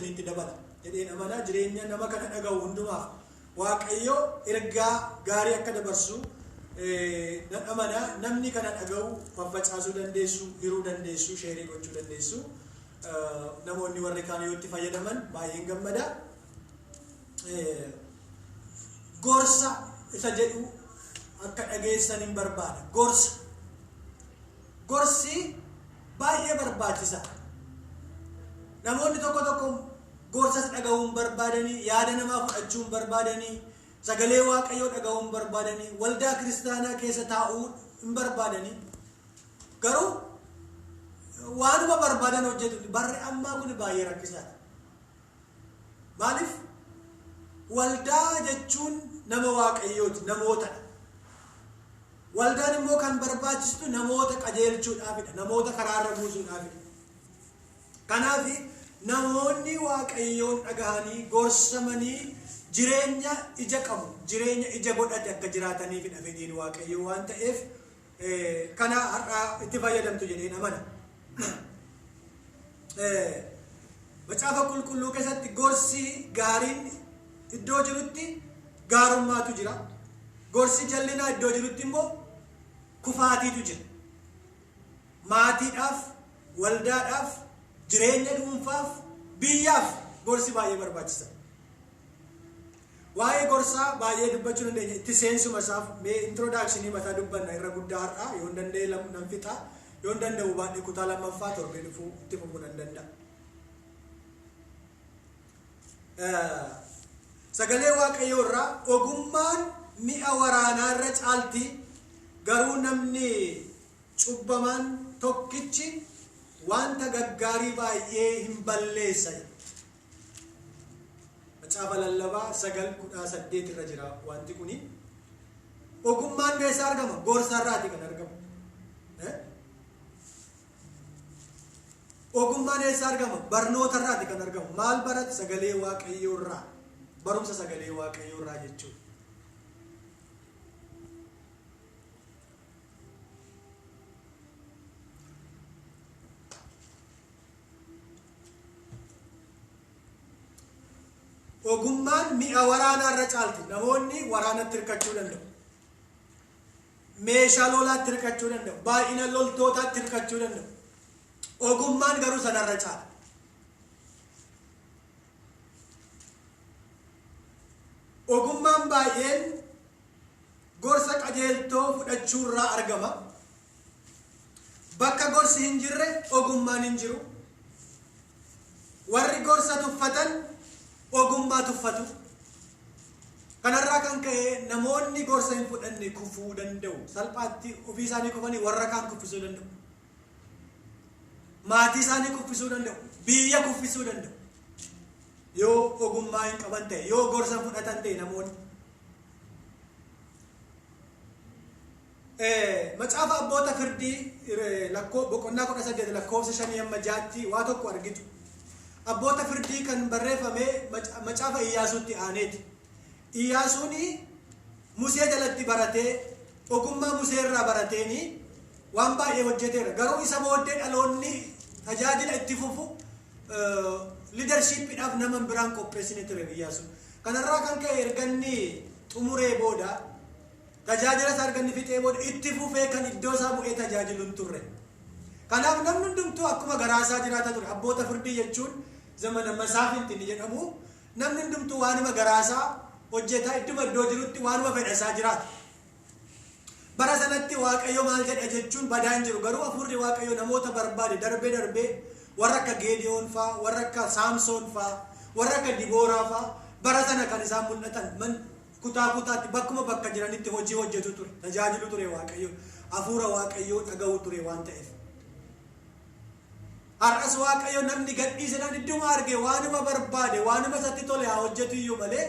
isinitti dabala jedheen amana jireenya nama kana dhaga'u hundumaaf waaqayyo ergaa gaarii akka dabarsu nan amana namni kana dhaga'u faffacaasuu dandeessu hiruu dandeessu sheerii gochuu dandeessu namoonni warri kaan yoo itti fayyadaman baay'een gammada gorsa isa jedhu akka dhageessan hin barbaada gorsi baay'ee barbaachisa namoonni tokko gorsas dhaga'uun barbaadanii yaada namaa fudhachuun barbaadanii sagalee waaqayyoo dhaga'uun barbaadanii waldaa kiristaanaa keessa taa'uu hin barbaadanii garuu waanuma barbaadan hojjetu barri ammaa kun baay'ee rakkisaadha maaliif waldaa jechuun nama waaqayyooti namootadha waldaan immoo kan barbaachistu namoota qajeelchuudhaafidha namoota karaarra buusuudhaafidha kanaaf namoonni waaqayyoon dhagahanii gorsamanii jireenya ija qabu jireenya ija godhate akka jiraataniifidha fedhiin waaqayyoo waan ta'eef kana har'a itti fayyadamtu jedheen amana macaafa qulqulluu keessatti gorsi gaariin iddoo jirutti gaarummaatu jira gorsi jallinaa iddoo jirutti immoo kufaatiitu jira maatiidhaaf waldaadhaaf jireenya dhuunfaaf biyyaaf gorsi baay'ee barbaachisa waa'ee gorsaa baay'ee dubbachuu dandeenya itti seensuma isaaf mee introdakshinii mataa dubbanna irra guddaa har'a yoo danda'e nan fixa yoo danda'u baadhee kutaa lammaffaa torbee dhufuu itti fufuu nan danda'a sagalee waaqayyoo irraa ogummaan mi'a waraanaa irra caalti garuu namni cubbamaan tokkichi wanta gaggaarii baay'ee hin balleessa macaafa lallabaa 9:18 irra jira wanti kuni ogummaan keessa argama gorsarraati kan argamu ogummaan keessa argama barnootarraati kan argamu maal barat sagalee waaqayyoo irraa barumsa sagalee waaqayyoo irraa jechuudha ogummaan mi'a waraanaa irra caalti namoonni waraanatti hirkachuu danda'u meeshaa lolaatti hirkachuu danda'u baay'ina loltootaatti hirkachuu danda'u ogummaan garuu sanarra caala ogummaan baay'een gorsa qajeeltoo fudhachuurraa argama bakka gorsi hin jirre ogummaan hin jiru warri gorsa tuffatan ogummaa tuffatu kanarraa kan ka'e namoonni gorsa hin fudhanne kufuu danda'u salphaatti ofii isaanii kufanii warra kaan kuffisuu danda'u maatii isaanii kuffisuu danda'u biyya kuffisuu danda'u yoo ogummaa hin qaban ta'e yoo gorsa hin fudhatan ta'e namoonni macaafa abboota firdii boqonnaa 18 lakkoofsa 5-6 waa tokko argitu abboota firdii kan barreeffame macaafa Iyyaasuutti aaneeti Iyyaasuun Musee jalatti baratee ogummaa Musee irraa barateeni waan baay'ee hojjeteera garuu isa booddee dhaloonni tajaajila itti fufu leadershipidhaaf nama biraan qopheessine ture Iyyaasuun kanarraa kan ka'e erganni xumuree booda tajaajila isaa erganni fixee booda itti fufee kan iddoo isaa bu'ee tajaajilu hin turre kanaaf namni hundumtuu akkuma garaasaa jiraata ture abboota firdii jechuun zamana masaafinti jedhamu namni hundumtuu waanuma garaasaa hojjetaa iddoo jirutti waanuma fedhasaa jiraata bara sanatti waaqayyo maal jedha jechuun badaan jiru garuu hafuurri waaqayyo namoota barbaade darbee warra akka Geediyoon faa warra akka Saamsoon faa warra akka Dibooraa faa bara sana kan isaan mul'atan kutaa kutaatti bakkuma bakka jiranitti hojii hojjetu ture tajaajilu ture waaqayyo hafuura waaqayyo dhaga'u ture waan ta'eef har'as waaqayyo namni gadhiisan idduma arge waanuma barbaade waanuma isatti tole haa hojjetu iyyuu malee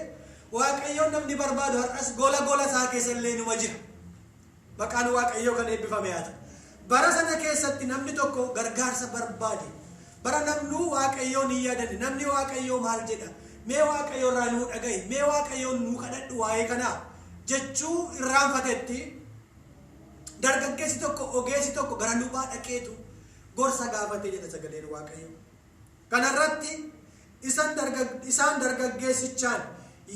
waaqayyo namni barbaadu har'as gola isaa keessa illee numa jira maqaan waaqayyo kan eebbifame haa ta'u bara sana keessatti namni tokko gargaarsa barbaade bara namnu waaqayyoon hin yaadanne namni waaqayyo maal jedha mee waaqayyo irraa nuu dhaga'i mee waaqayyo nuu kadhadhu waa'ee kanaa jechuu irraanfatetti dargaggeessi tokko ogeessi tokko gara lubaa dhaqeetu gorsa gaafate jedha sagaleen waaqayyo kanarratti isaan dargaggeessichaan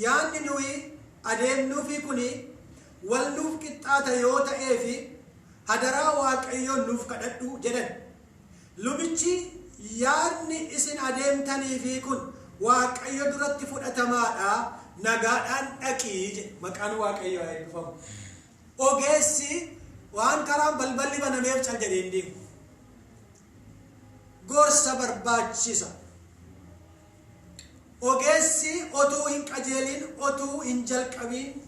yaanni nuyi adeemnuufi kuni wal nuuf qixxaata yoo ta'ee fi hadaraa waaqayyoon nuuf kadhadhu jedhan. Lubichi yaadni isin adeemtanii fi kun waaqayyo duratti fudhatamaadha, nagaadhaan dhaqii jedhe. Maqaan waaqayyoo haa eebbifamu. Ogeessi waan karaan balballi banameef cal jedhee hin deemu. Gorsa barbaachisa. Ogeessi otuu hin qajeelin, otuu hin jalqabiin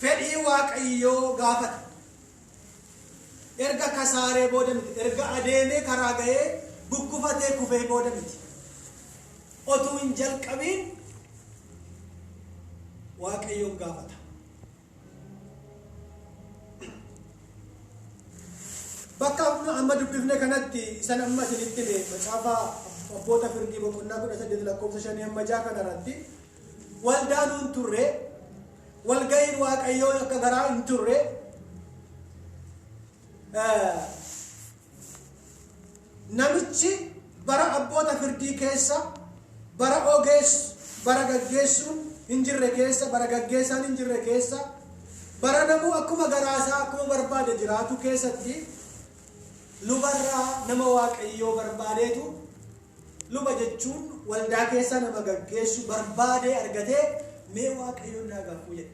fedhii waaqayyoo gaafata. Erga kasaaree booda miti, erga adeemee karaa ga'ee guggufatee kufee booda miti. Otuu hin jalqabiin waaqayyoon gaafata. Bakka amma dubbifne kanatti isan amma isinitti macaafa abboota firdii boqonnaa 18 lakkoofsa 5 amma 6 kanarratti waldaan hin turre, walga'iin waaqayyoo akka garaa hin turre, namichi bara abboota firdii keessa, bara bara gaggeessuun hin jirre keessa, bara gaggeessaan hin jirre keessa, bara namuu akkuma garaasaa akkuma barbaade jiraatu keessatti lubarraa nama waaqayyoo barbaadeetu, luba jechuun waldaa keessa nama gaggeessu barbaadee argatee mee waaqayyoon naa gaafuu jedhe.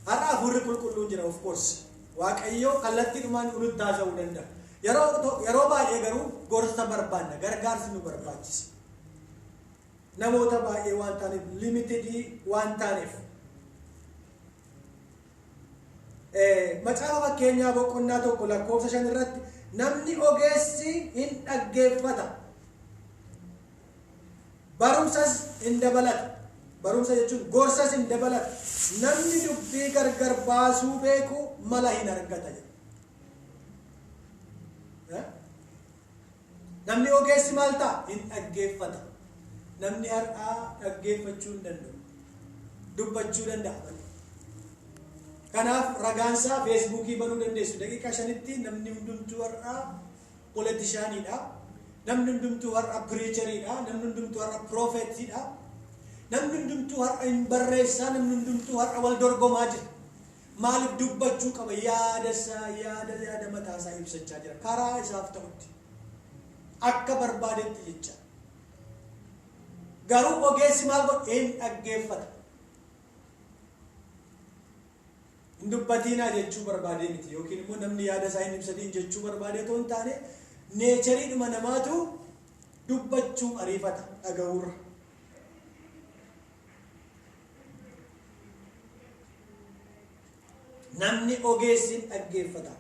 Har'a hafuurri qulqulluun jira, of course. Waaqayyoo kallattiidhumaan nutti haasa'uu danda'a. Yeroo baay'ee garuu gorsa barbaanna, gargaarsi nu barbaachisa. Namoota baay'ee waan taaneef, limitedii waan taaneef. Macaafa fakkeenyaa boqonnaa 1 lakkoofsa 5 irratti namni ogeessi hin dhaggeeffata, barumsas hin dabalata. Barumsa jechuun gorsas hin dabalata. Namni dubbii gargar baasuu beeku mala hin argata. Namni ogeessi maal ta'a? Hin dhaggeeffata. Namni har'aa dhaggeeffachuu hin danda'u, dubbachuu danda'a. Kanaaf ragaansaa feesbuukii banuu dandeessu. Daqiiqaa 5tti namni hundumtuu har'aa politicianidha, namni hundumtuu har'aa preacheriidha, namni hundumtuu har'aa prophetidha, namni hundumtuu har'a hin barreessaa, namni hundumtuu har'a wal dorgomaa jira. Maaliif dubbachuu qaba? yaada mataasaa ibsachaa jira karaa isaaf ta'utti akka barbaadetti jecha. Garuu ogeessi maal godhe? Hin dhaggeeffata. Hin dubbatiinaa jechuu barbaadee miti, yookiin immoo namni yaada isaa hin ibsatiin jechuu barbaadee otoo hin taane neechariidhuma namaatu dubbachuu ariifata dhaga'uurra. Namni ogeessi dhaggeeffata.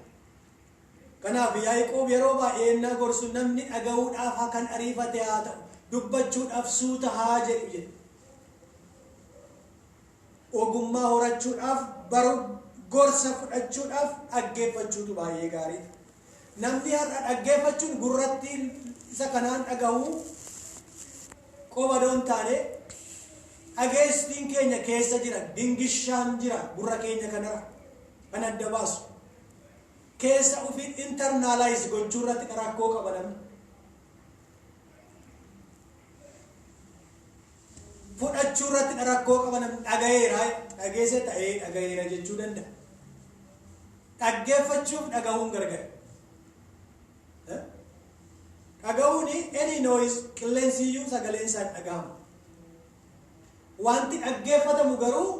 Kanaaf Yaaqoob yeroo baay'ee innaa gorsu namni dhaga'uudhaaf kan ariifate haa ta'u, dubbachuudhaaf suuta haa jedhu jedhe. Ogummaa horachuudhaaf, gorsa fudhachuudhaaf dhaggeeffachuutu baay'ee gaariidha. Namni har'a dhaggeeffachuun gurratti isa kanaan dhaga'uu qofa doon taane dhageestiin keenya keessa jira, dingishaan jira gurra keenya kanarra kan adda baasu. Keessa ofii internalize gochuu irratti rakkoo qaba namni. Fudhachuu irratti rakkoo qaba namni. Dhagayeera, dhageesse ta'ee dhagayeera jechuu danda'a. Dhaggeeffachuuf dhagahuun gargar. Dhagahuuni any noise qilleensiyyuu sagaleen isaan dhagahamu. Wanti dhaggeeffatamu garuu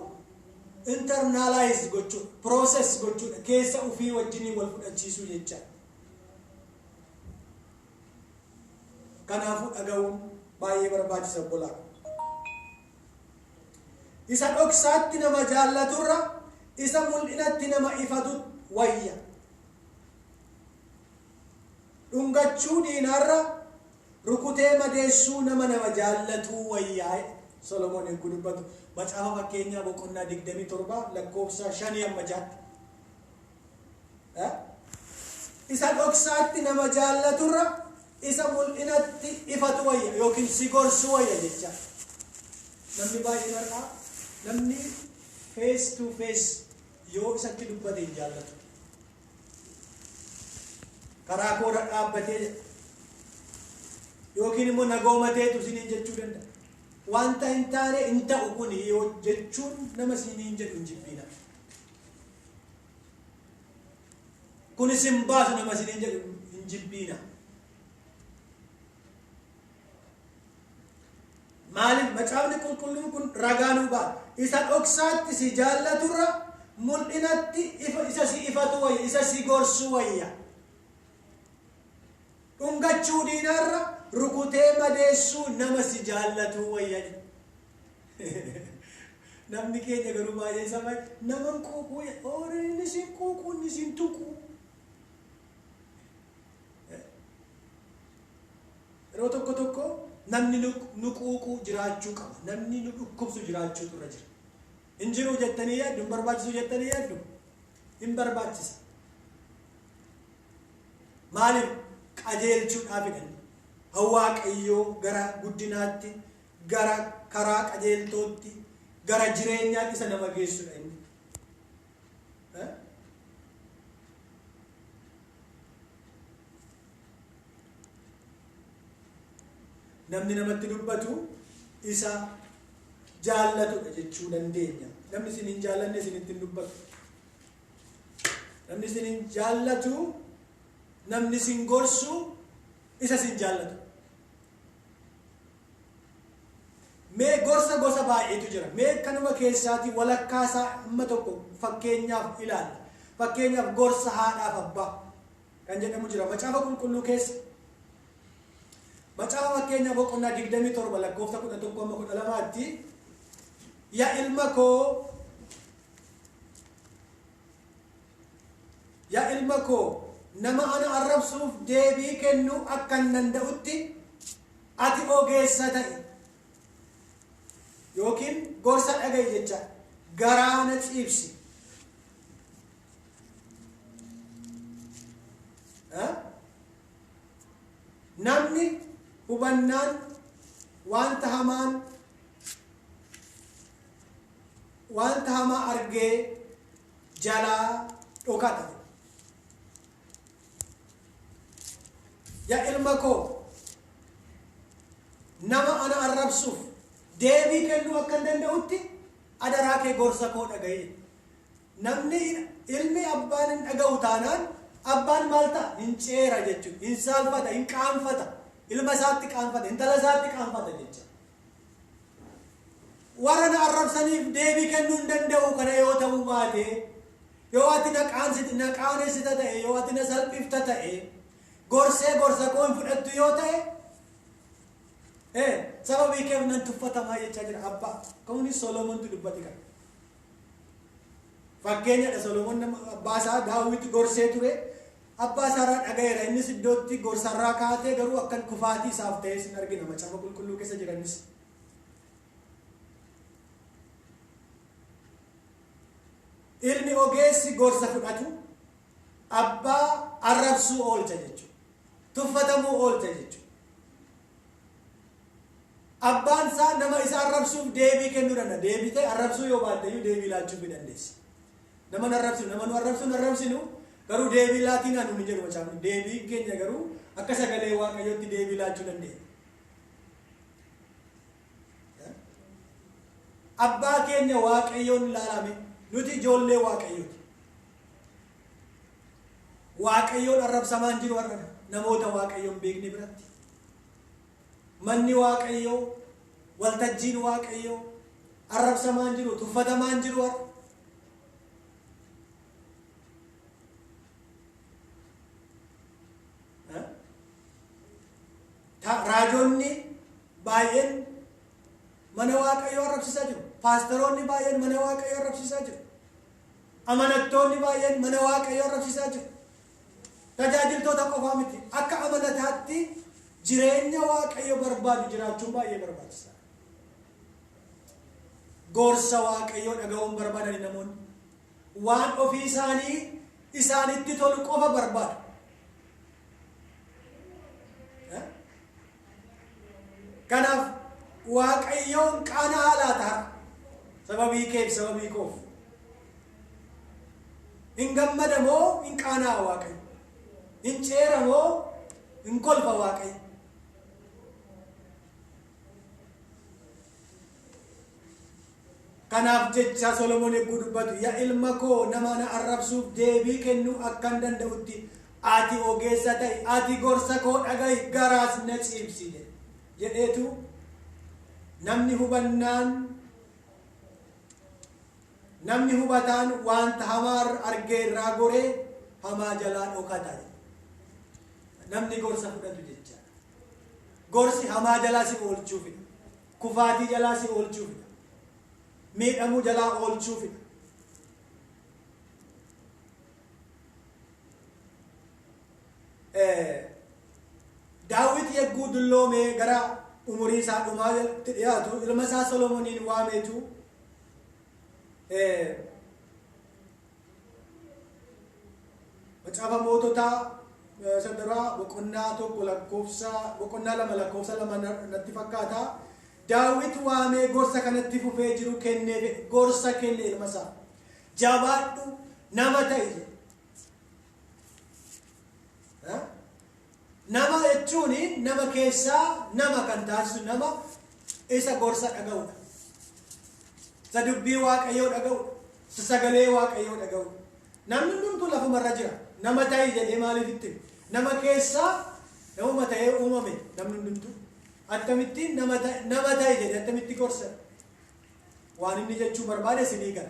internalize gochuu, process gochuudha, keessa ofii wajjinii wal fudhachiisuu jecha. Kanaafuu dhagahuun baay'ee barbaachisa bolaa. Isa dhoksaatti nama jaallaturra isa mul'inatti nama ifatu wayya. Dhungachuu diinarra rukutee madeessuu nama jaallatu wayyaa. Solomoon eeguu dubbatu macaafa fakkeenyaa boqonnaa 27 lakkoofsa 5 amma 6. Isa dhoksaatti nama jaallaturra isa mul'inatti ifatu wayya yookiin si gorsu wayya jecha. Namni baay'een har'aa namni face to face yoo isatti dubbate hin jaallatu. Karaa koora dhaabbatee yookiin immoo nagoomateetu isiniin jechuu danda'a. Wanta hin taane hin ta'u kun yoo jechuun nama isiniin jedhu hin jibbiina. Kun isin baasu nama isiniin jedhu hin jibbiina. Maaliif macaafni qulqulluun kun ragaa nuu ba'a. Isa dhoksaatti si jaallaturra mul'inatti isa si ifatu wayya, isa si gorsu wayya. Dhungachuu diinarra rukutee madeessuu nama si jaallatu wayya. Namni keenya garuu baay'ee isa baay'ee naman quuquu oolin isin quuquun isin tuquu. Yeroo tokko tokko namni nu quuquu jiraachuu qaba. Namni nu dhukkubsu jiraachuu turre jira. Hin jiru jettanii yaaddu, hin barbaachisu jettanii yaaddu. Hin barbaachisa. Maaliif qajeelchuudhaaf hidhanne? Waaqayyoo gara guddinaatti, gara karaa qajeeltootti, gara jireenyaatti isa nama geessudha inni. Namni namatti dubbatu isa jaallatudha jechuu dandeenya. Namni isin hin jaallanne isinitti hin dubbatu. Namni isin hin jaallatu, namni isin gorsu isa isin jaallatu. Mee gorsa gosa baay'eetu jira. Mee kanuma keessaatii walakkaa isaa amma tokko fakkeenyaaf ilaalla. Fakkeenyaaf gorsa haadhaaf abbaa kan jedhamu jira macaafa qulqulluu keessa. Macaafa fakkeenyaaf boqonnaa 27 lakkoofsa 11-12tti yaa ilma koo nama ana arrabsuuf deebii kennuu akka hin danda'utti ati ogeessa ta'i yookiin gorsa dhaga'i jecha garaa na ciibsi. Namni hubannaan wanta hamaa argee jalaa dhokata. Yaa ilma koo nama ana arrabsuuf deebii kennuu akka hin danda'utti adaraa kee gorsa koo dhaga'i. Namni ilmi abbaan hin dhaga'u taanaan abbaan maal ta'a? Hin ceera jechuudha. Hin saalfata, hin qaanfata. Ilma isaatti qaanfata, intala isaatti qaanfata jecha. Warra na arrabsaniif deebii kennuu hin danda'u kana yoo ta'u baate, yoo ati na qaanesita ta'e, yoo ati na salphifta ta'e, gorsee gorsa koo hin fudhattu yoo ta'e, sababii keef nan tuffatamaa jechaa jira abbaa. Kuni Solomoontu dubbate kana. Fakkeenyadha Solomoon abbaa isaa Daawit gorsee ture. Abbaa isaarraa dhagayeera. Innis iddootti gorsarraa kaatee garuu akkan kufaatii isaaf ta'e sin argina macaafa qulqulluu keessa jiranis. Ilmi ogeessi gorsa fudhatu abbaa arrabsuu oolcha jechuudha. Tuffatamuu oolcha jechuudha. Abbaan isaa nama isa arrabsuuf deebii kennuu danda'a. Deebii ta'e arrabsuu yoo baaddayyuu deebii laachuu ni dandeessi. Nama nu arrabsinu garuu deebii laatiin anu ni jedhu macaafni. Deebii keenya garuu akka sagalee waaqayyootti deebii laachuu dandeenya. Abbaa keenya waaqayyoon ilaalame nuti ijoollee waaqayyooti. Waaqayyoon arrabsamaan jiru har'a namoota waaqayyoon beekne biratti. Manni waaqayyoo, waltajjiin waaqayyoo arrabsamaan jiru, tuffatamaan jiru har'a. Raajonni baay'een mana waaqayyoo arrabsiisaa jiru. Paastoroonni baay'een mana waaqayyoo arrabsiisaa jiru. Amanattoonni baay'een mana waaqayyoo arrabsiisaa jiru. Tajaajiltoota qofaa miti. Akka amanataatti jireenya waaqayyo barbaadu jiraachuun baay'ee barbaachisaadha. Gorsa waaqayyoo dhaga'uun barbaadan namoonni waan ofii isaanitti tolu qofa barbaadu. Kanaaf waaqayyoon qaana haalaa ta'a. Sababii keef sababii koof. Hin gammada moo hin qaanaa waaqayyo? Hin ceera moo hin kolfa waaqayyo? Kanaaf jecha Solomoon eeguu dubbatu yaa ilma koo nama na arrabsuuf deebii kennuu akkan danda'utti ati ogeessa ta'i, ati gorsa koo dhaga'i, garaas na ciibsi jedheetu namni hubataan wanta hamaa argee irraa goree hamaa jalaa dhokata. Namni gorsa fudhatu jecha gorsi hamaa jalaa si oolchuufidha, kufaatii jalaa si oolchuufidha, miidhamuu jalaa oolchuufidha. Daawit yegguu dulloomee gara umurii isaa dhumaatti dhiyaatu ilma isaa Solomoniin waameetu macaafa moototaa sadaraa boqonnaa tokko lakkoofsa boqonnaa lama lakkoofsa lama natti fakkaata. Daawit waamee gorsa kanatti fufee jiru kennee gorsa kenne ilma isaa jabaadhu nama ta'i. Nama jechuun nama keessaa nama kan taasisu nama isa gorsa dhaga'udha. Isa dubbii Waaqayyoo dhaga'udha. Isa sagalee Waaqayyoo dhaga'udha. Namni hundumtuu lafumarra jira. Nama ta'i jedhee maaliif itti? Nama keessaa namuma ta'ee uumame namni hundumtuu. Akkamittiin nama ta'i jedhee akkamitti gorsa? Waan inni jechuu barbaade isinii gala.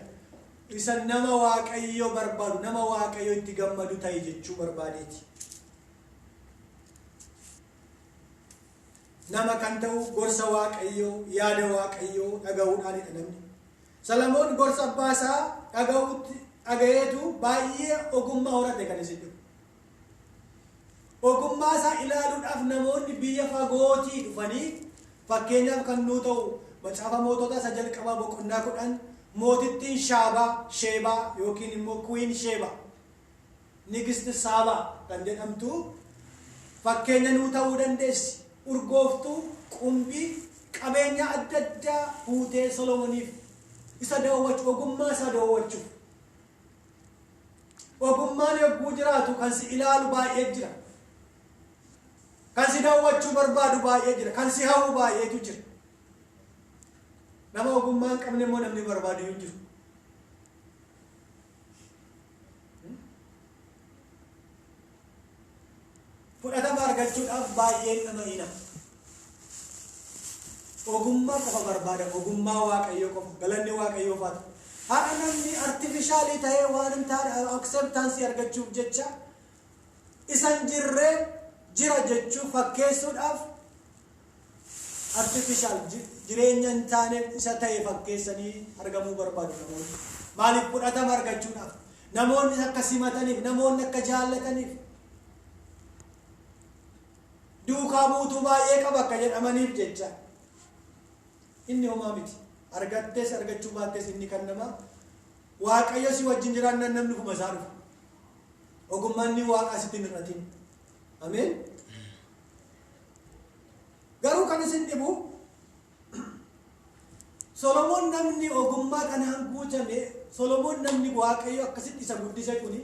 Isa nama Waaqayyoo barbaadu, nama Waaqayyoo itti gammadu ta'i jechuu barbaadeeti. Nama kan ta'u gorsa Waaqayyoo, yaada Waaqayyoo dhaga'uudhaanidha namni. Solomoon gorsa abbaa isaa dhaga'eetu baay'ee ogummaa horate kan isin jiru. Ogummaa isaa ilaaluudhaaf namoonni biyya fagootii dhufanii fakkeenyaaf kan nuu ta'u macaafa mootota isa jalqabaa boqonnaa 10 mootittiin Sheebaa yookiin immoo Queen Sheebaa Nigist Saabaa kan jedhamtu fakkeenya nuu ta'uu dandeessi. Urgooftuu qumbii qabeenya adda addaa fuutee Solomoniif isa daawwachuu ogummaa isaa daawwachuuf. Ogummaan yogguu jiraatu kan si ilaalu baay'ee jira, kan si daawwachuu barbaadu baay'ee jira, kan si hawwu baay'eetu jira. Nama ogummaa hin qabne immoo namni barbaadu hin jiru. Fudhatama argachuudhaaf baay'een nama hina. Ogummaa qofa barbaada, ogummaa Waaqayyoo qofa, galanni Waaqayyoo faatu. Haadha namni artifishaalii ta'ee waan hin taane akseptaansii argachuuf jecha isan jirree jira jechuuf fakkeessuudhaaf artifishaal jireenya hin taane isa ta'e fakkeessanii argamuu barbaadu namoonni. Maaliif? Fudhatama argachuudhaaf, namoonni akka simataniif, namoonni akka jaallataniif. Duukaa buutuu baay'ee qaba akka jedhamaniif jecha inni homaa miti. Argattees argachuu baattees inni kan namaa Waaqayyo si wajjin jiraannan namni kuma isaa dhufa. Ogummaan ni Waaqa sitti hir'atin. Ameen. Garuu kan isin dhibu Solomoon namni ogummaa kanaan guutame, Solomoon namni Waaqayyo akkasitti isa guddise kuni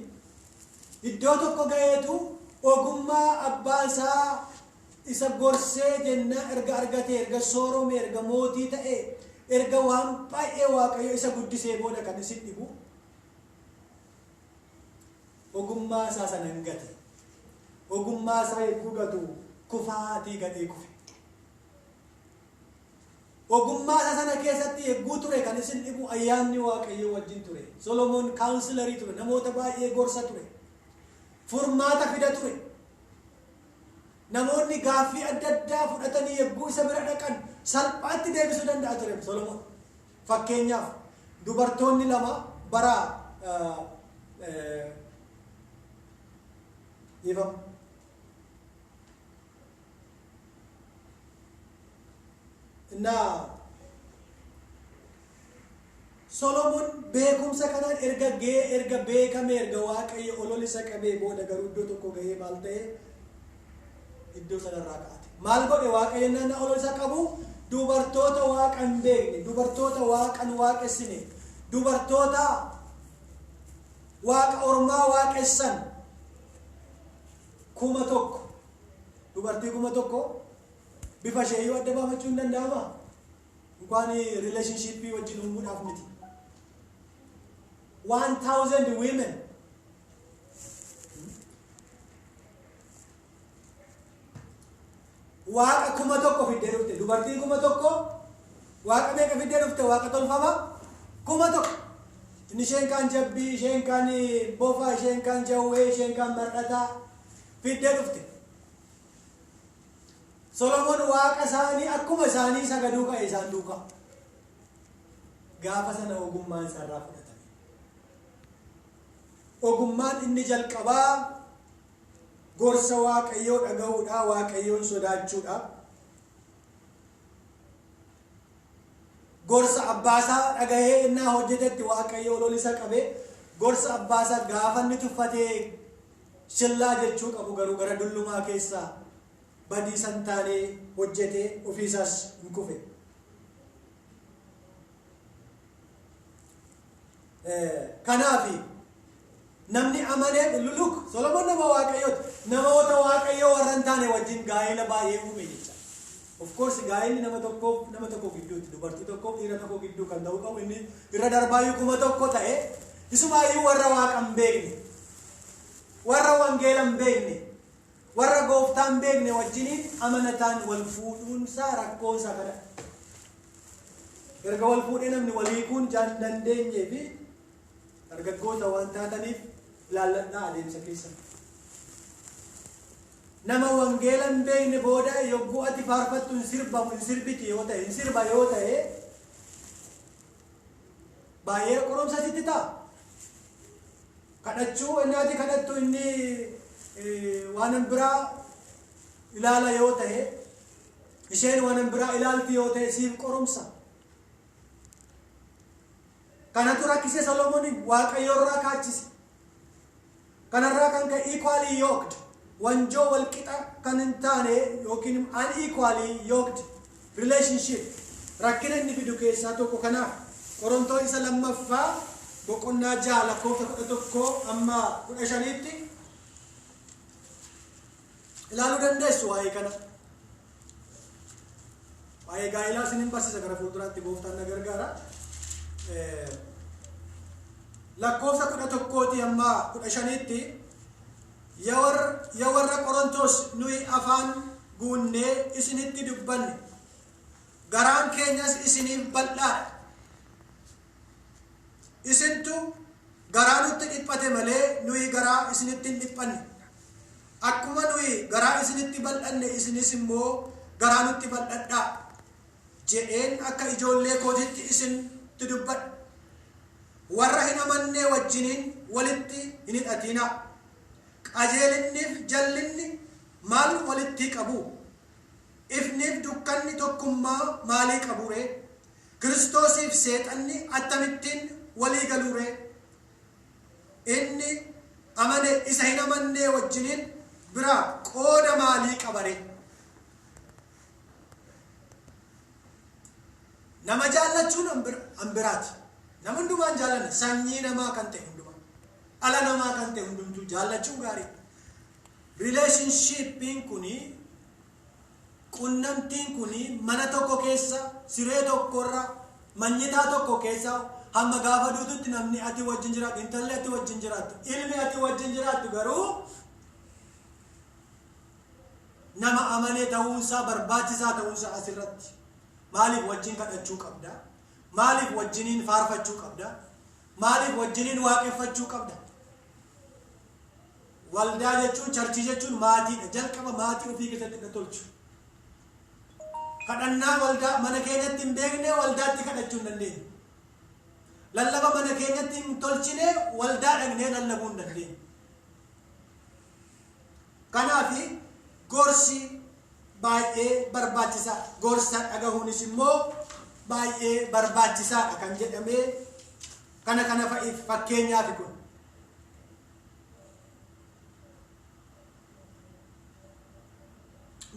iddoo tokko ga'eetu ogummaa abbaa isaa isa gorsee jenna erga argatee, erga soorome, erga mootii ta'e, erga waan baay'ee Waaqayyo isa guddisee booda kan isin dhibu ogummaa isaa sana hin gate. Ogummaa isaa eeguu gatu kufaatii gadhee kufe. Ogummaa isaa sana keessatti eeguu ture kan isin dhibu ayyaanni Waaqayyo wajjin ture. Solomoon kaawunsilarii ture, namoota baay'ee gorsa ture, furmaata fida ture. Namoonni gaaffii adda addaa fudhatanii eeguu isa bira dhaqan salphaatti deebisuu danda'a ture Solomoon. Fakkeenyaaf dubartoonni lama bara Solomoon beekumsa kanaan erga beekame, erga Waaqayyo ol isa qabee booda garuu iddoo tokko gahee maal ta'e iddoo sanarraa ka'ate. Maal godhe Waaqayyo nana ol isa qabu? Dubartoota Waaqa hin beekne, dubartoota Waaqa hin waaqessine, dubartoota Waaqa ormaa waaqessan 1,000 dubartii 1,000 bifa ishee yoo adda baafachuu hin danda'ama? Inkwani relationship wajjin uumuudhaaf miti. 1,000 women. Waaqa kuma tokko fiddee dhufte. Dubartiin kuma tokko waaqa meeqa fiddee dhufte? Waaqa tolfama kuma tokko. Inni isheen kaan jabbii, isheen kaan bofa, isheen kaan jawwee, isheen kaan mar'ataa fiddee dhufte. Solomoon waaqa isaanii akkuma isaanii sagaduu ka'e isaan duukaa. Gaafa sana ogummaan isaarraa fudhatame. Ogummaan inni jalqabaa gorsa Waaqayyoo dhaga'uudha, Waaqayyoon sodaachuudha. Gorsa abbaasaa dhaga'ee innaa hojjetetti Waaqayyoo ol isa qabee gorsa abbaasaa gaafa inni tuffatee shillaa jechuu qabu garuu gara dullumaa keessaa badii san taanee hojjetee ofiisaas hin kufe. Kanaafi namni amanee luluk Solomoon nama Waaqayyooti. Namoota Waaqayyoo warra hin taane wajjin gaa'ela baay'ee uume jecha. Of course gaa'elli nama tokko gidduuti. Dubartii tokko dhiira tokko gidduu kan ta'u qabu inni irra darbaayyuu kuma tokko ta'e isumaayyuu warra Waaqa hin beekne, warra wangeela hin beekne, warra gooftaa hin beekne wajjiniin amanataan wal fuudhuunsaa rakkoonsaa kana. Erga wal fuudhee namni walii kun jaan dandeenyee fi dargaggoota waan taataniif ilaalladhaa adeemsa keessa. Nama wangeela hin beekne booda yogguu ati faarfattu hin sirbiti yoo ta'e, hin sirba yoo ta'e baay'ee qoromsa sitti ta'a. Kadhachuu inni ati kadhattu inni waan biraa ilaala yoo ta'e, isheen waan biraa ilaalti yoo ta'e siif qoromsa. Kanatu rakkisee Solomoon Waaqayyoorraa kaachise. Kanarraa kan ka'e equally yoked, wanjoo wal qixa kan hin taane yookiin unequally yoked relationship rakkina inni fidu keessaa tokko. Kanaaf Qorontoo isa lammaffaa boqonnaa 6 lakkoofsa 11 amma 15tti ilaaluu dandeessu waa'ee kana. Waa'ee gaa'elaa isinin barsiisa gara fuulduraatti gooftaan na gargaara. Lakkoofsa 11 amma 15tti yaa warra Qorontos nuyi afaan guunnee isinitti dubbanne garaan keenyas isiniif bal'aadha. Isintu garaa nutti dhiphate malee nuyi garaa isinitti hin dhiphanne. Akkuma nuyi garaa isinitti bal'anne isinis immoo garaa nutti bal'adhaa jedheen akka ijoollee kootitti isinitti dubbadha. Warra hin amannee wajjiniin walitti hin hidhatinaa. Qajeelinniif jallinni maal walitti qabu? Ifniif dukkanni tokkummaa maalii qabu ree? Kiristoosiif seexanni attamittiin walii galuu ree? Inni amane isa hin amannee wajjiniin biraa qooda maalii qaba ree? Nama jaallachuun hambiraati. Nama hundumaan jaallanne sanyii namaa kan ta'e hundumaa, ala namaa kan ta'e hundumtuu jaallachuun gaarii. Relationshipiin kuni, qunnamtiin kuni mana tokko keessa, siree tokkorra, manyitaa tokko keessa hamma gaafa duututti namni ati wajjin jiraatu, intalli ati wajjin jiraattu, ilmi ati wajjin jiraattu garuu nama amanee ta'uunsaa barbaachisaa ta'uunsaa asirratti. Maaliif wajjin kadhachuu qabda? Maaliif wajjiniin faarfachuu qabda? Maaliif wajjiniin waaqeffachuu qabda? Waldaa jechuun, charchii jechuun maatiidha. Jalqaba maatii ofii keessatti tolchu. Kadhannaa waldaa mana keenyatti hin beekne waldaatti kadhachuu hin dandeenye. Lallaba mana keenyatti hin tolchine waldaa dhagnee lallabuu hin dandeenye. Kanaafi gorsi baay'ee barbaachisaa. Gorsa dhagahuunis immoo baay'ee barbaachisaadha kan jedhamee kana fa'iif fakkeenyaaf kun.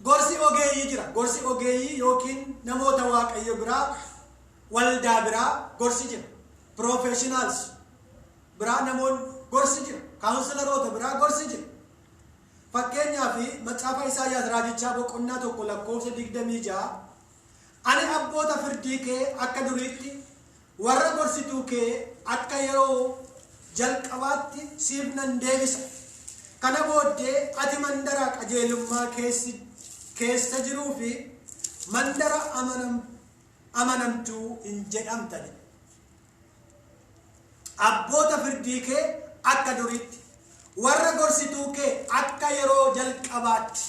Gorsi ogeeyyii jira. Gorsi ogeeyyii yookiin namoota Waaqayyo biraa, waldaa biraa gorsi jira. Professionals biraa namoonni gorsi jira. Kaawunsilaroota biraa gorsi jira. Fakkeenyaaf Macaafa Isaayyaas raajichaa boqonnaa 1 lakkoofsa 26 ani abboota firdii kee akka duriitti warra gorsituu kee akka yeroo jalqabaatti siif nan deebisa. Kana booddee ati mandara qajeelummaa keessa jiruu fi mandara amanamtuu hin jedhamtani. Abboota firdii kee akka duriitti warra gorsituu kee akka yeroo jalqabaatti.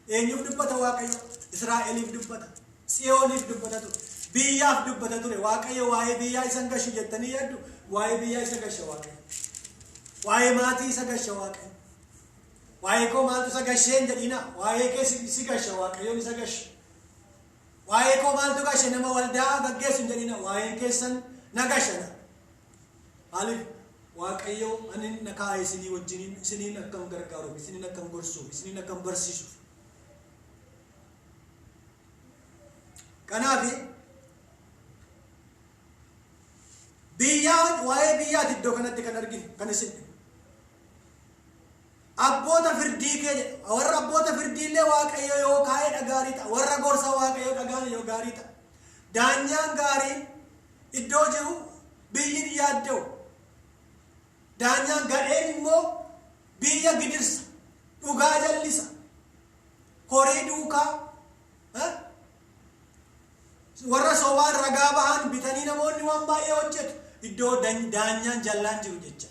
Eenyuuf dubbata Waaqayyo? Israa'eliif dubbata, Tsiyooniif dubbata ture, biyyaaf dubbata ture. Waaqayyo waa'ee biyyaa isa gashu jettanii yaaddu? Waa'ee biyyaa isa gasha Waaqayyo. Waa'ee maatii isa gasha Waaqayyo. Waa'ee koo maaltu isa gashee hin jedhina. Waa'ee kee si gasha Waaqayyoon isa gasha. Waa'ee koo maaltu gashe nama waldaa gaggeessu hin jedhina. Waa'een keessan na gashana. Maaliif? Waaqayyo ani na kaa'e isinii wajjiniin isiniin akkam gargaaruuf, isiniin akkam gorsuuf, isiniin akkam barsiisuuf. Kanaaf biyyaa waa'ee biyyaati iddoo kanatti kan arginu kan isin abboota firdii kee jedha. Warra abboota firdiillee Waaqayyo yoo kaa'ee gaarii ta'a. Warra gorsa Waaqayyo dhagaan yoo gaarii ta'a. Daanyaan gaariin iddoo jiru biyyi yaadda'u. Daanyaan gadheen immoo biyya gidirsa, dhugaa jallisa, horii duukaa, warra sobaan ragaa bahan bitanii namoonni waan baay'ee hojjetu. Iddoo daanyaan jallaan jiru jecha.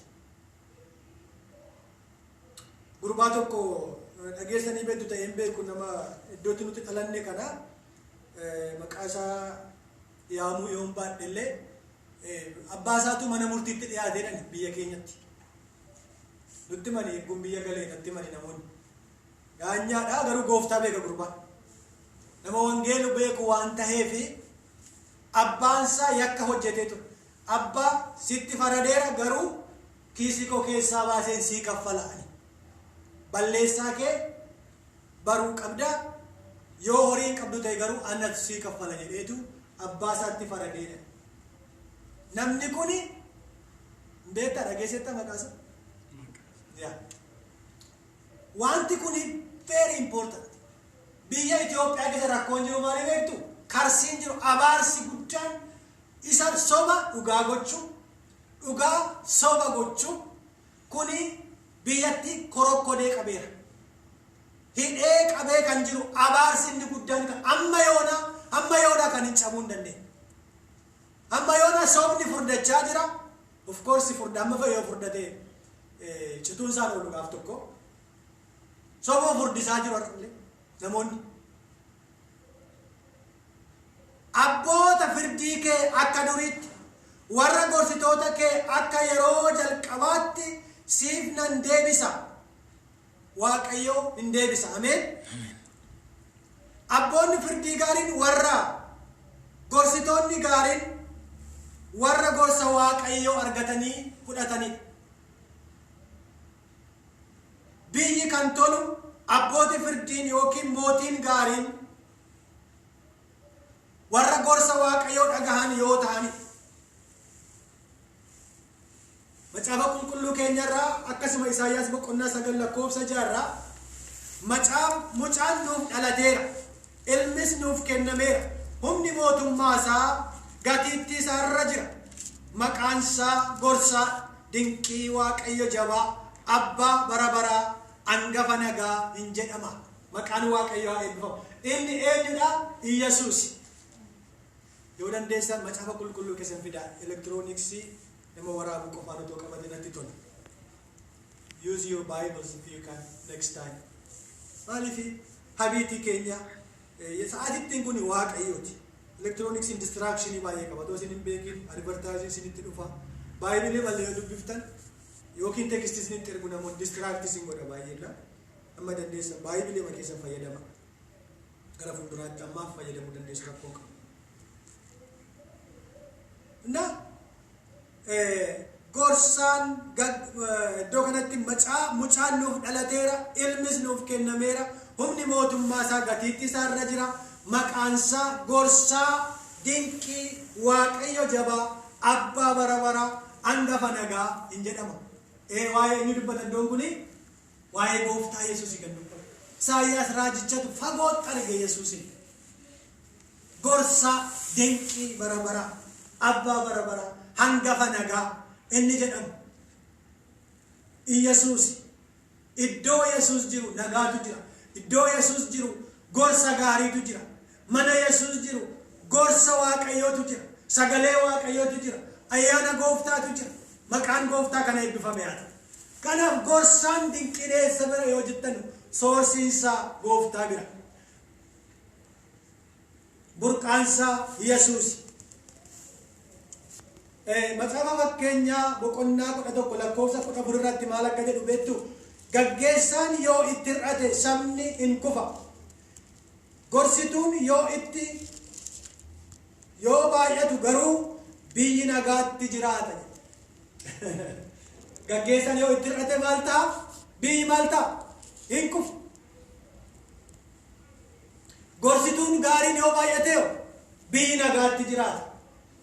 Gurbaa tokko dhageessanii beektu ta'een beeku nama iddootti nuti dhalanne kana maqaa isaa yaamuu yoon baadhellee abbaa isaatu mana murtiitti dhiyaateedhaan biyya keenyatti. Nutti mani eegguun biyya galee natti mani namoonni. Daanyaadhaa garuu gooftaa beeka gurbaa. Nama wangeelu beeku waan ta'eefi abbaan isaa yakka hojjetee ture. Abbaa sitti faradeera garuu kiisii koo keessaa baaseen sii kaffala'ani. Balleessaa kee baruu qabda. Yoo horii hin qabdu ta'e garuu annatu sii kaffala jedheetu abbaa isaatti faradeera. Namni kuni beektaa dhageessetta maqaasa? Wanti kuni very important. Biyya Itoophiyaa keessa rakkoon jiru maali beektu? Karsiin jiru, abaarsi guddaan isa soba dhugaa gochuu, dhugaa soba gochuu kuni biyyatti korokkodee qabeera. Hidhee qabee kan jiru abaarsi inni guddaan kan amma yoona kan hin cabuu hin dandeenye. Amma yoona sobni furdachaa jira. Of course amma fayyoo furdatee cituun isaan oolu gaaf tokko. Soba furdisaa jiru har'allee namoonni. Abboota firdii kee akka duriitti warra gorsitoota kee akka yeroo jalqabaatti siif nan deebisa. Waaqayyo hin deebisa. Ameen. Abboonni firdii gaariin warra gorsitoonni gaariin warra gorsa Waaqayyo argatanii fudhatanii. Biyyi kan tolu abbooti firdiin yookiin mootiin gaariin warra gorsa Waaqayyo dhagahan yoo ta'ani. Macaafa qulqulluu keenyarraa akkasuma Isaayyaas boqonnaa 9 lakkoofsa 6 mucaan nuuf dhalateera, ilmis nuuf kennameera, humni mootummaa isaa gatiittii isaarra jira. Maqaan isaa gorsaa, dinqii, Waaqayyo jabaa, abbaa bara baraa, angafa nagaa hin jedhama. Maqaan Waaqayyo haa eebbifamu. Inni eenyudha? Iyyesuus. Yoo dandeessan macaafa qulqulluu keessan fidaa. Elektirooniksii nama waraabu qofaan otoo qabatee natti tola. Use your Bibles if you can next time. Maaliif habiitii keenya sa'aatittiin kun Waaqayyooti. Elektirooniksiin distraakshinii baay'ee qaba. Otoo isin hin beekin advertaayizii isinitti dhufa. Baayibilee ballee dubbiftan yookiin tekstii isinitti ergu namoonni distiraaktii isin godha baay'eedha. Amma dandeessan baayibilee keessan fayyadama. Gara fuulduraatti ammaaf fayyadamuu dandeessu rakkoo qabu. Gorsaan iddoo kanatti mucaan nuuf dhalateera, ilmis nuuf kennameera, humni mootummaa isaa gatiittii isaarra jira. Maqaan isaa gorsaa, dinqii, Waaqayyo jabaa, abbaa bara baraa, angafa nagaa hin jedhama. Waa'ee inni dubbatan iddoon kuni waa'ee gooftaa Yesuusii kan dubbatu. Isaayyaas raajichatu fagootti arge Yesuusin. gorsa dinqii bara bara abbaa bara bara hangafa nagaa inni jedhamu Yesuus. Iddoo Yesuus jiru nagaatu jira. Iddoo Yesuus jiru gorsa gaariitu jira. Mana Yesuus jiru gorsa Waaqayyootu jira. Sagalee Waaqayyootu jira. Ayyaana Gooftaatu jira. Maqaan Gooftaa kana eebbifame haa ta'u. Kanaaf gorsaan dinqineessa bira yoo jettan soorsiinsaa Gooftaa bira. Burqaansaa Yesuus. Macaafa fakkeenyaa boqonnaa 11 lakkoofsa 14 irratti maal akka jedhu beektu gaggeessaan yoo itti hir'ate sabni hin kufa. Gorsituun yoo baay'atu garuu biyyi nagaatti jiraata. Gaggeessaan yoo itti hir'ate maal ta'a? Biyyi maal ta'a? Hin kufu. Gorsituun gaariin yoo baay'ate biyyi nagaatti jiraata.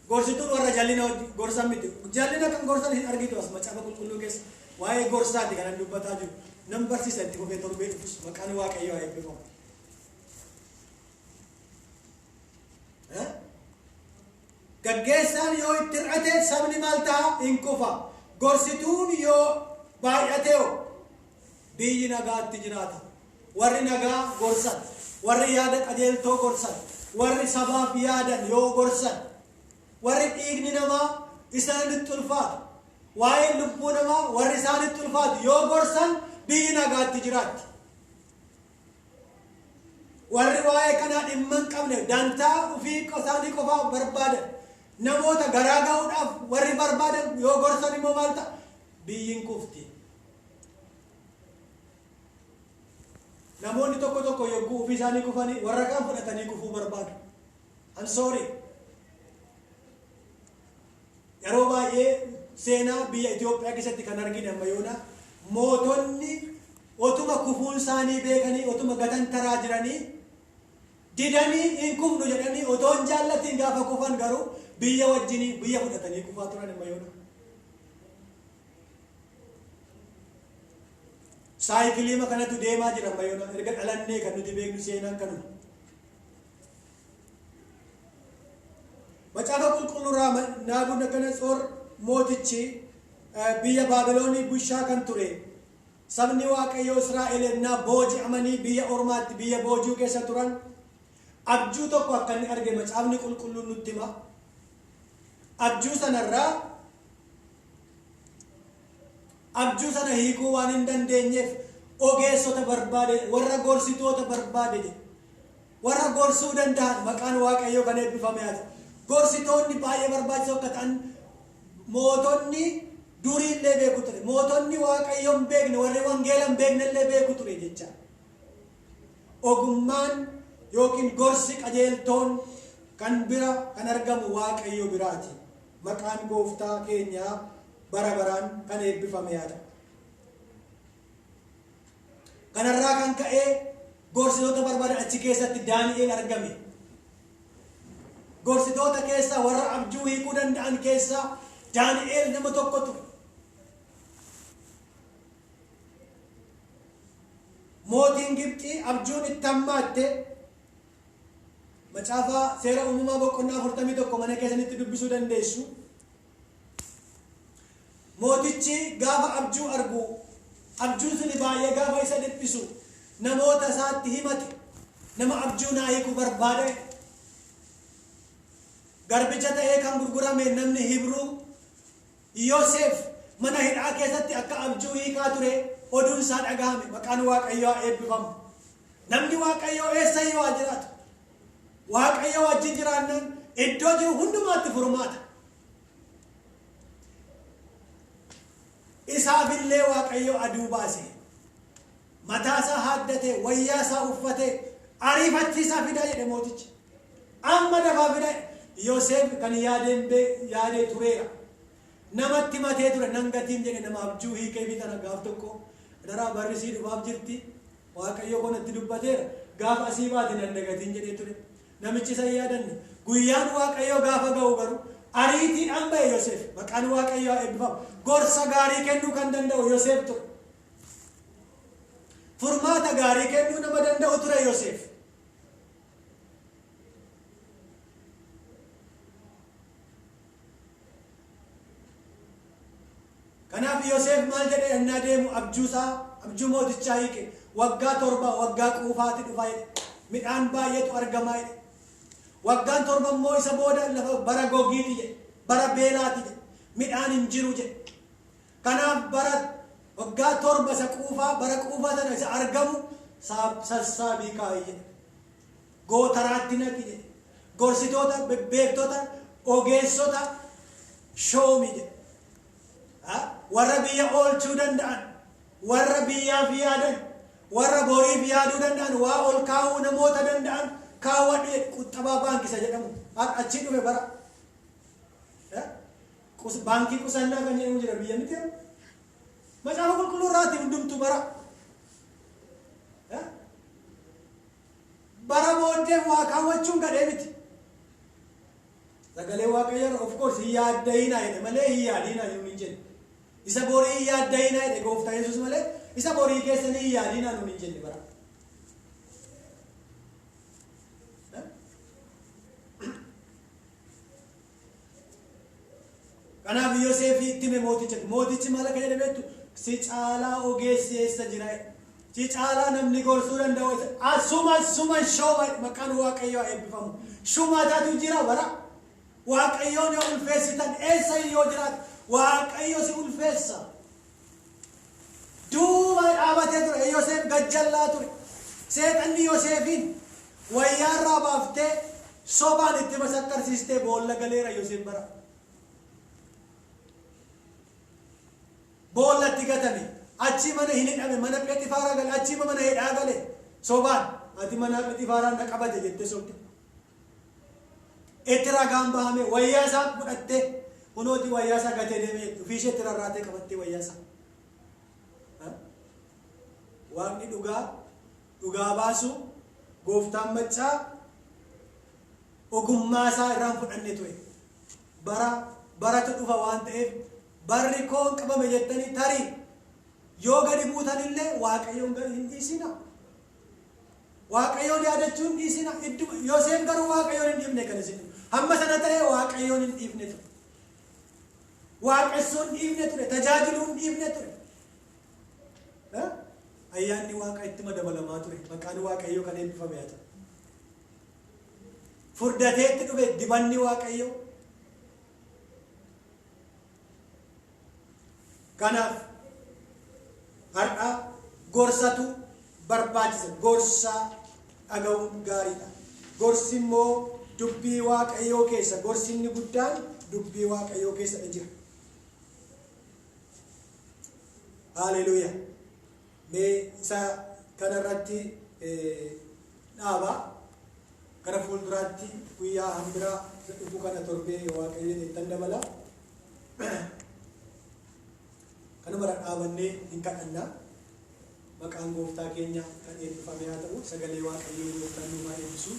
Gorsituun warra jallina gorsan miti. Jallina kan gorsan hin argitu as macaafa qulqulluu keessa. Waa'ee gorsaati kanan dubbataa jiru. Nam barsiisa itti fufee torbee dhufus maqaan Waaqayyoo haa eebbifamu. Gaggeessaan yoo itti hir'ate sabni maal ta'a? Hin kufa. Gorsituun yoo baay'ate biyyi nagaatti jiraata. Warri nagaa gorsan, warri yaada qajeeltoo gorsan, warri sabaaf yaadan yoo gorsan, warri dhiigni namaa isaanitti ulfaatu, waa'ee lubbuu namaa warri isaanitti ulfaatu yoo gorsan biyyi nagaatti jiraatti. Warri waa'ee kanaa dhimma hin qabne dantaa ofii isaanii qofaa barbaadan namoota garaa ga'uudhaaf warri barbaadan yoo gorsan immoo maal ta'a? Biyyiin kufti. Namoonni tokko tokko yogguu ofii isaanii kufanii warra kaan fudhatanii kufuu barbaadu. I'm sorry. Yeroo baay'ee seenaa biyya Itoophiyaa keessatti kan arginu amma yoona mootonni otuma kufuun isaanii beekanii otuma gatantaraa jiranii didanii hin kufnu jedhanii otoo hin jaallatiin gaafa kufan garuu biyya wajjinii biyya fudhatanii kufaa turan amma yoona. Saayikiliima kanatu deemaa jira amma yoona erga dhalannee kan nuti beeknu seenaan kanuma. Macaafa qulqulluurraa Naabukodonoosoor mootichi biyya Baabiloonii bulchaa kan ture. Sabni Waaqayyoo Israa'el ennaa booji'amanii biyya ormaatti biyya boojuu keessa turan abjuu tokko akka inni arge macaafni qulqulluun nutti hima. Abjuu sana hiikuu waan hin dandeenyeef ogeessota barbaade, warra gorsitoota barbaade, warra gorsuu danda'an maqaan Waaqayyoo kan eebbifame haa ta'u. Gorsitoonni baay'ee barbaachisoo akka ta'an mootonni durii illee beeku ture. Mootonni Waaqayyoon hin beekne warri wangeela hin beekne illee beeku ture jecha. Ogummaan yookiin gorsi qajeeltoon kan bira kan argamu Waaqayyo biraati. Maqaan Gooftaa keenyaa bara baraan kan eebbifame haa ta'u. Kanarraa kan ka'ee gorsitoota barbaadan achi keessatti Daani'eel argame. Gorsitoota keessaa warra abjuu hiikuu danda'an keessaa Daani'eel nama tokko ture. Mootiin Gibxii abjuun itti hammaatte macaafa seera uumamaa boqonnaa 41 mana keessanitti dubbisuu dandeessu. Mootichi gaafa abjuu argu abjuun suni baay'ee gaafa isa dhiphisu namoota isaatti himate nama abjuu naa hiikuu barbaade. Garbicha ta'ee kan gurgurame namni Hibruu Yoosef mana hidhaa keessatti akka abjuu hiikaa ture oduun isaa dhagahame. Maqaan Waaqayyoo eebbifamu. Namni Waaqayyoo eessa yoo jiraatu Waaqayyoo wajjin jiraannan iddoo jiru hundumaatti furmaata. Isaafillee Waaqayyoo aduu baase mataa isaa haaddate wayyaa isaa uffate ariifachiisaa fidaa jedhe mootichi. Amma dafaa fidaa Yoosef kan yaadee tureera. Namatti matee ture nan gatiin jedhe nama abjuu hiikee bitana gaaf tokko daraa barrisii dhufaaf jirti. Waaqayyo konatti dubbateera. Gaafa asii baate nan gatiin jedhee ture. Namichi isa yaadanne guyyaan Waaqayyo gaafa ga'u garuu ariitiidhaan ba'e Yoosef. Maqaan Waaqayyoo eebbifamu. Gorsa gaarii kennuu kan danda'u Yoosef ture. Furmaata gaarii kennuu nama danda'u ture Yoosef. Kanaaf Yoosef maal jedhee ennaa deemu abjuu mootichaa hiike waggaa 7 waggaa quufaatti dhufa jedhe midhaan baay'eetu argamaa jedhe waggaan 7 immoo isa booda lafa bara gogiiti jedhe bara beelaati jedhe midhaan hin jiru jedhe kanaaf bara waggaa 7 isa quufaa bara quufaa sana isa argamu sassaabii kaa'e jedhe gootaraatti naqi jedhe gorsitoota beektota ogeessota shoomi jedhe warra biyya oolchuu danda'an warra biyyaaf yaadan warra boriif yaaduu danda'an waa ol kaa'uu namoota danda'an kaawwadhe quxxabaa baankisa jedhamu achi dhufe bara baankii qusannaa kan jedhamu jira biyya miti macaafa qulqulluu irraatti hundumtu bara booddee waa kaawwachuun gadhee miti sagalee waaqayyoon of course hin yaaddayinaa jedhe malee hin yaadinaa nuun hin jenne isa borii hin yaaddayinaa jedhe gooftaa Yesuus malee isa borii keessanii hin yaadinaa nuun hin jenne bara kanaaf Yoosef itti hime mootichi maal akka jedhe beektu si caalaa ogeessi eessa jira si caalaa namni gorsuu danda'u asuma shooma maqaan waaqayyoo eebbifamu shumaataatu jira bara waaqayyoon yoo ulfeessitan eessa yoo jiraatu waaqayyo si ulfeessa duuba dhaabatee ture Yoosef gajjallaa ture seexanni Yoosefin wayyaarraa baaftee sobaan itti masakkarsiistee boolla galeera Yoosef bara boollatti gatame achi mana hin hidhame mana Pheexifaaraa gale achi mana hidhaa gale sobaan ati mana Pheexifaaraa na qabate jette sobde itti ragaan bahame wayyaa isaa fudhatte kunooti wayyaa isaa gatee deeme ofiishee itti rarraatee qabattee wayyaa isaa waaqni dhugaa baasu gooftaan maccaa ogummaa isaa irraan fudhanne ture baratu dhufa waan ta'eef barri koon qabame jettanii tarii yoo gadi buutanillee waaqayyoon gadi hin dhiisina waaqayyoon yaadachuu hin dhiisina Yoosef garuu waaqayyoon hin dhiifne kan isin hamma sana ta'ee waaqayyoon hin dhiifne ture waaqessuun hin dhiifne ture tajaajiluu hin dhiifne ture ayyaanni waaqa itti madabalamaa ture maqaan waaqayyoo kan eebbifame haa ta'u furdatee itti dhufe dibanni waaqayyoo kanaaf har'a gorsatu barbaachisa gorsa dhaga'uun gaariidha gorsi immoo dubbii waaqayyoo keessa gorsinni guddaan dubbii waaqayyoo keessa jira haleluuyaa mee isa kanarratti dhaaba gara fuulduraatti guyyaa hambiraa dhufu kana torbee waaqayyoon ittan dabala kanuma dhaabannee hin kadhannaa maqaan gooftaa keenya kan eebbifame haa ta'u sagalee waaqayyoo gooftaan nuuf haa eebbisu